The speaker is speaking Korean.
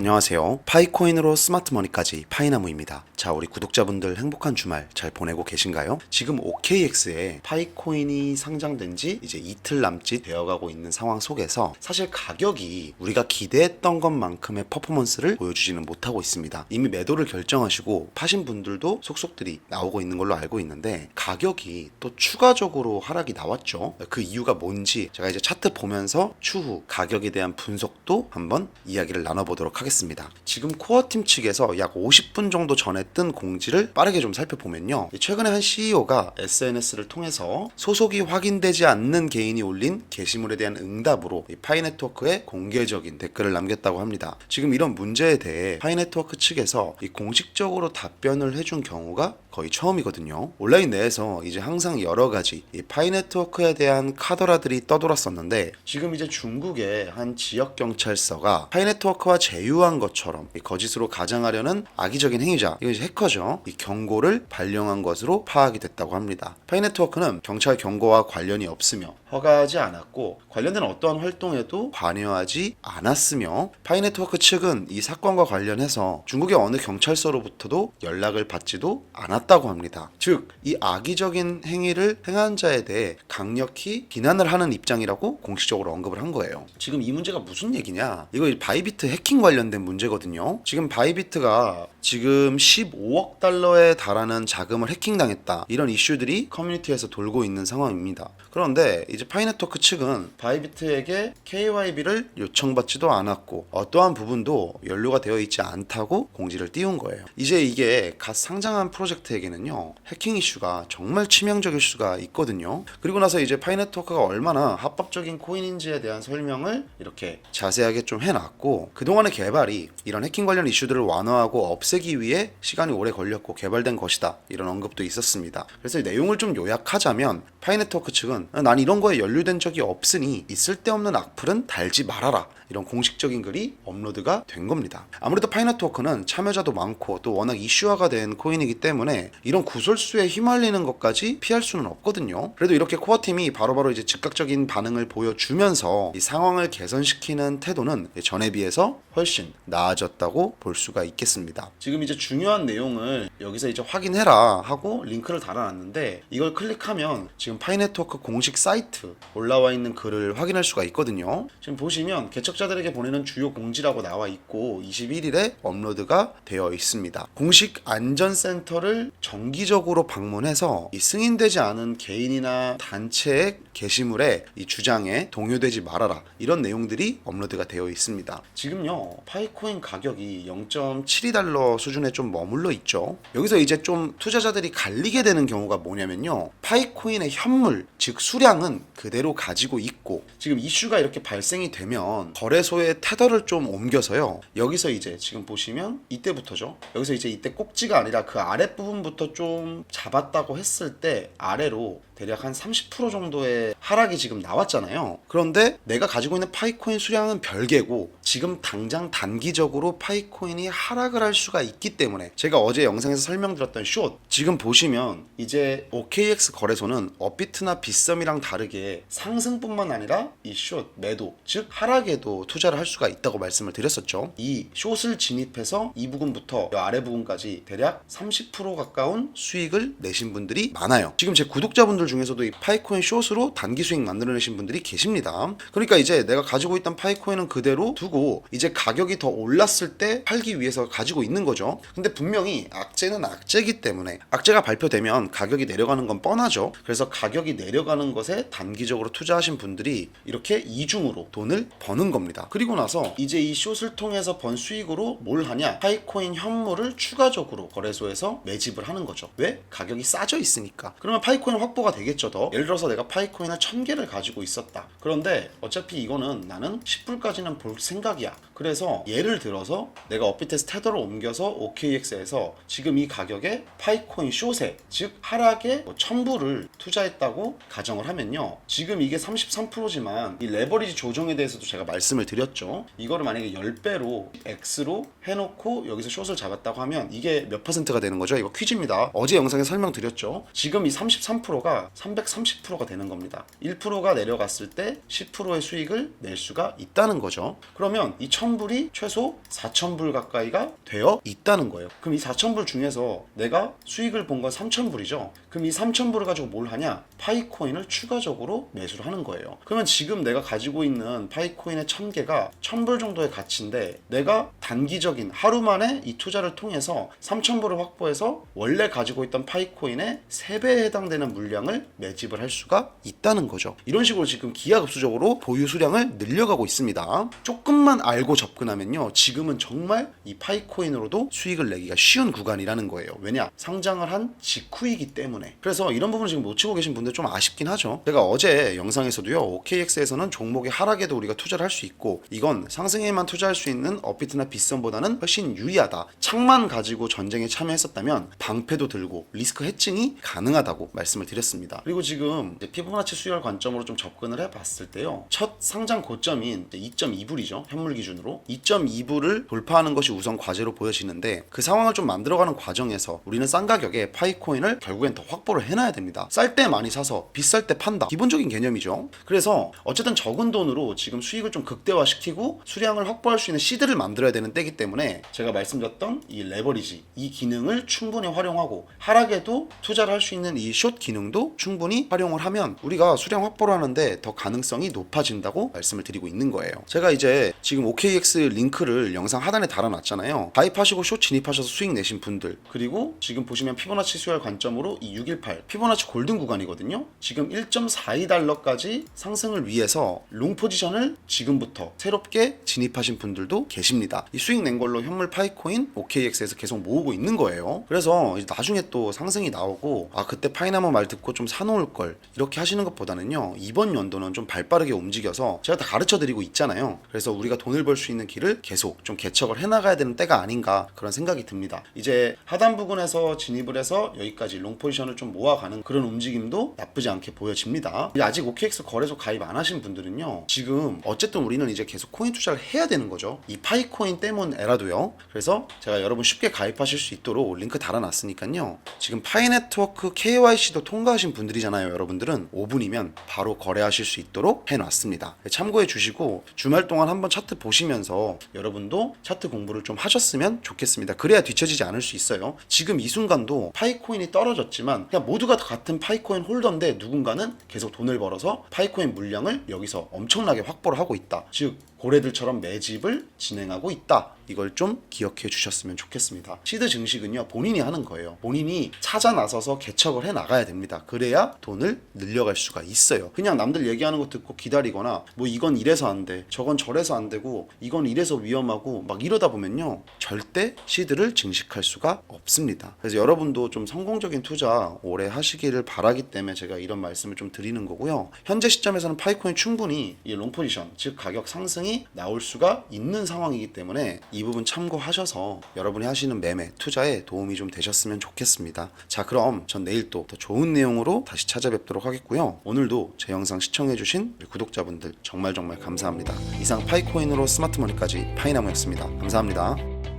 안녕하세요. 파이코인으로 스마트머니까지 파이나무입니다. 자, 우리 구독자분들 행복한 주말 잘 보내고 계신가요? 지금 OKX에 파이코인이 상장된 지 이제 이틀 남짓 되어가고 있는 상황 속에서 사실 가격이 우리가 기대했던 것만큼의 퍼포먼스를 보여주지는 못하고 있습니다. 이미 매도를 결정하시고 파신 분들도 속속들이 나오고 있는 걸로 알고 있는데 가격이 또 추가적으로 하락이 나왔죠. 그 이유가 뭔지 제가 이제 차트 보면서 추후 가격에 대한 분석도 한번 이야기를 나눠보도록 하겠습니다. 지금 코어팀 측에서 약 50분 정도 전에 뜬 공지를 빠르게 좀 살펴보면요. 최근에 한 CEO가 SNS를 통해서 소속이 확인되지 않는 개인이 올린 게시물에 대한 응답으로 파이네트워크에 공개적인 댓글을 남겼다고 합니다. 지금 이런 문제에 대해 파이네트워크 측에서 공식적으로 답변을 해준 경우가 거의 처음이거든요. 온라인 내에서 이제 항상 여러 가지 이 파이네트워크에 대한 카더라들이 떠돌았었는데 지금 이제 중국의 한 지역 경찰서가 파이네트워크와 제휴한 것처럼 거짓으로 가장하려는 악의적인 행위자, 이건 이제 해커죠. 이 경고를 발령한 것으로 파악이 됐다고 합니다. 파이네트워크는 경찰 경고와 관련이 없으며 허가하지 않았고 관련된 어떠한 활동에도 관여하지 않았으며 파이네트워크 측은 이 사건과 관련해서 중국의 어느 경찰서로부터도 연락을 받지도 않았다고 합니다. 즉, 이 악의적인 행위를 행한 자에 대해 강력히 비난을 하는 입장이라고 공식적으로 언급을 한 거예요. 지금 이 문제가 무슨 얘기냐? 이거 바이비트 해킹 관련된 문제거든요. 지금 바이비트가 지금 15억 달러에 달하는 자금을 해킹당했다, 이런 이슈들이 커뮤니티에서 돌고 있는 상황입니다. 그런데 이제 파이네트워크 측은 바이비트에게 KYB를 요청받지도 않았고 어떠한 부분도 연루가 되어 있지 않다고 공지를 띄운 거예요. 이제 이게 갓 상장한 프로젝트에게는요, 해킹 이슈가 정말 치명적일 수가 있거든요. 그리고 나서 이제 파이네트워크가 얼마나 합법적인 코인인지에 대한 설명을 이렇게 자세하게 좀 해놨고, 그동안의 개발이 이런 해킹 관련 이슈들을 완화하고 없애기 위해 시간이 오래 걸렸고 개발된 것이다, 이런 언급도 있었습니다. 그래서 이 내용을 좀 요약하자면 파이네트워크 측은 난 이런 거에 연루된 적이 없으니 이 쓸데없는 악플은 달지 말아라, 이런 공식적인 글이 업로드가 된 겁니다. 아무래도 파이네트워크는 참여자도 많고 또 워낙 이슈화가 된 코인이기 때문에 이런 구설수에 휘말리는 것까지 피할 수는 없거든요. 그래도 이렇게 코어팀이 바로바로 이제 즉각적인 반응을 보여주면서 이 상황을 개선시키는 태도는 전에 비해서 훨씬 나아졌다고 볼 수가 있겠습니다. 지금 이제 중요한 내용을 여기서 이제 확인해라 하고 링크를 달아놨는데, 이걸 클릭하면 지금 파이네트워크 공식 사이트 올라와 있는 글을 확인할 수가 있거든요. 지금 보시면 개척자들에게 보내는 주요 공지라고 나와 있고 21일에 업로드가 되어 있습니다. 공식 안전센터를 정기적으로 방문해서 이 승인되지 않은 개인이나 단체의 게시물에 이 주장에 동요되지 말아라, 이런 내용들이 업로드가 되어 있습니다. 지금요, 파이코인 가격이 0.72달러 수준에 좀 머물러 있죠. 여기서 이제 좀 투자자들이 갈리게 되는 경우가 뭐냐면요, 파이코인의 현물, 즉 수량은 그대로 가지고 있고 지금 이슈가 이렇게 발생이 되면 거래소의 테더를 좀 옮겨서요, 여기서 이제 지금 보시면 이때부터죠, 여기서 이제 이때 꼭지가 아니라 그 아랫부분부터 좀 잡았다고 했을 때 아래로 대략 한 30% 정도의 하락이 지금 나왔잖아요. 그런데 내가 가지고 있는 파이코인 수량은 별개고 지금 당장 단기적으로 파이코인이 하락을 할 수가 있기 때문에 제가 어제 영상에서 설명드렸던 숏, 지금 보시면 이제 OKX 거래소는 업비트나 빗썸이랑 다르게 상승뿐만 아니라 이 숏, 매도, 즉 하락에도 투자를 할 수가 있다고 말씀을 드렸었죠. 이 숏을 진입해서 이 부분부터 이 아래 부분까지 대략 30% 가까운 수익을 내신 분들이 많아요. 지금 제 구독자분들 중에서도 이 파이코인 숏으로 단기 수익 만들어내신 분들이 계십니다. 그러니까 이제 내가 가지고 있던 파이코인은 그대로 두고 이제 가격이 더 올랐을 때 팔기 위해서 가지고 있는 거죠. 근데 분명히 악재는 악재이기 때문에 악재가 발표되면 가격이 내려가는 건 뻔하죠. 그래서 가격이 내려가는 것에 단기적으로 투자하신 분들이 이렇게 이중으로 돈을 버는 겁니다. 그리고 나서 이제 이 숏을 통해서 번 수익으로 뭘 하냐, 파이코인 현물을 추가적으로 거래소에서 매집을 하는 거죠. 왜? 가격이 싸져 있으니까. 그러면 파이코인 확보가 되겠죠. 더 예를 들어서 내가 파이코인을 1000개를 가지고 있었다. 그런데 어차피 이거는 나는 10불까지는 볼 생각이야. 그래서 예를 들어서 내가 업비트에서 테더를 옮겨서 OKX에서 지금 이 가격에 파이코인 숏에, 즉 하락에 1000불을 투자했다고 가정을 하면요, 지금 이게 33%지만 이 레버리지 조정에 대해서도 제가 말씀을 드렸죠. 이거를 만약에 10배로 X로 해놓고 여기서 숏을 잡았다고 하면 이게 몇 퍼센트가 되는 거죠? 이거 퀴즈입니다. 어제 영상에 설명드렸죠. 지금 이 33%가 수익자가 330%가 되는 겁니다. 1%가 내려갔을 때 10%의 수익을 낼 수가 있다는 거죠. 그러면 이 1000불이 최소 4000불 가까이가 되어 있다는 거예요. 그럼 이 4000불 중에서 내가 수익을 본 건 3000불이죠. 그럼 이 3000불을 가지고 뭘 하냐? 파이코인을 추가적으로 매수를 하는 거예요. 그러면 지금 내가 가지고 있는 파이코인의 1000개가 1000불 정도의 가치인데 내가 단기적인 하루 만에 이 투자를 통해서 3000불을 확보해서 원래 가지고 있던 파이코인의 3배에 해당되는 물량을 매집을 할 수가 있다는 거죠. 이런 식으로 지금 기하급수적으로 보유 수량을 늘려가고 있습니다. 조금만 알고 접근하면요, 지금은 정말 이 파이코인으로도 수익을 내기가 쉬운 구간이라는 거예요. 왜냐? 상장을 한 직후이기 때문에. 그래서 이런 부분을 지금 놓치고 계신 분들 좀 아쉽긴 하죠. 제가 어제 영상에서도요, OKX에서는 종목의 하락에도 우리가 투자를 할 수 있고 이건 상승에만 투자할 수 있는 업비트나 빗썸보다는 훨씬 유리하다. 창만 가지고 전쟁에 참여했었다면 방패도 들고 리스크 해칭이 가능하다고 말씀을 드렸습니다. 그리고 지금 피보나치 수열 관점으로 좀 접근을 해봤을 때요, 첫 상장 고점인 2.2불이죠. 현물 기준으로 2.2불을 돌파하는 것이 우선 과제로 보여지는데 그 상황을 좀 만들어가는 과정에서 우리는 싼 가격에 파이코인을 결국엔 더 확보를 해놔야 됩니다. 쌀 때 많이 사서 비쌀 때 판다. 기본적인 개념이죠. 그래서 어쨌든 적은 돈으로 지금 수익을 좀 극대화시키고 수량을 확보할 수 있는 시드를 만들어야 되는 때이기 때문에 제가 말씀드렸던 이 레버리지, 이 기능을 충분히 활용하고 하락에도 투자를 할 수 있는 이 숏 기능도 충분히 활용을 하면 우리가 수량 확보를 하는데 더 가능성이 높아진다고 말씀을 드리고 있는 거예요. 제가 이제 지금 OKX 링크를 영상 하단에 달아놨잖아요. 가입하시고 숏 진입하셔서 수익 내신 분들, 그리고 지금 보시면 피보나치 수열 관점으로 이 618 피보나치 골든 구간이거든요. 지금 1.42달러까지 상승을 위해서 롱 포지션을 지금부터 새롭게 진입하신 분들도 계십니다. 이 수익 낸 걸로 현물 파이코인 OKX에서 계속 모으고 있는 거예요. 그래서 나중에 또 상승이 나오고 그때 파이나무 말 듣고 좀 사놓을 걸 이렇게 하시는 것보다는요, 이번 연도는 좀 발빠르게 움직여서 제가 다 가르쳐 드리고 있잖아요. 그래서 우리가 돈을 벌 수 있는 길을 계속 좀 개척을 해나가야 되는 때가 아닌가 그런 생각이 듭니다. 이제 하단 부근에서 진입을 해서 여기까지 롱 포지션을 좀 모아가는 그런 움직임도 나쁘지 않게 보여집니다. 아직 OKX 거래소 가입 안 하신 분들은요, 지금 어쨌든 우리는 이제 계속 코인 투자를 해야 되는 거죠. 이 파이코인 때문에라도요. 그래서 제가 여러분 쉽게 가입하실 수 있도록 링크 달아놨으니까요. 지금 파이네트워크 KYC도 통과하신 분들이잖아요. 여러분들은 5분이면 바로 거래하실 수 있도록 해놨습니다. 참고해 주시고 주말 동안 한번 차트 보시면서 여러분도 차트 공부를 좀 하셨으면 좋겠습니다. 그래야 뒤처지지 않을 수 있어요. 지금 이 순간도 파이코인이 떨어졌지만 그냥 모두가 같은 파이코인 홀더인데 누군가는 계속 돈을 벌어서 파이코인 물량을 여기서 엄청나게 확보를 하고 있다. 즉 고래들처럼 매집을 진행하고 있다. 이걸 좀 기억해 주셨으면 좋겠습니다. 시드 증식은요, 본인이 하는 거예요. 본인이 찾아 나서서 개척을 해 나가야 됩니다. 그래야 돈을 늘려갈 수가 있어요. 그냥 남들 얘기하는 거 듣고 기다리거나 뭐 이건 이래서 안 돼, 저건 저래서 안 되고 이건 이래서 위험하고 막 이러다 보면요, 절대 시드를 증식할 수가 없습니다. 그래서 여러분도 좀 성공적인 투자 오래 하시기를 바라기 때문에 제가 이런 말씀을 좀 드리는 거고요. 현재 시점에서는 파이코인 충분히 이 롱 포지션, 즉 가격 상승이 나올 수가 있는 상황이기 때문에 이 부분 참고하셔서 여러분이 하시는 매매, 투자에 도움이 좀 되셨으면 좋겠습니다. 자, 그럼 전 내일 또 더 좋은 내용으로 다시 찾아뵙도록 하겠고요. 오늘도 제 영상 시청해주신 구독자분들 정말 감사합니다. 이상 파이코인으로 스마트머니까지 파이나무였습니다. 감사합니다.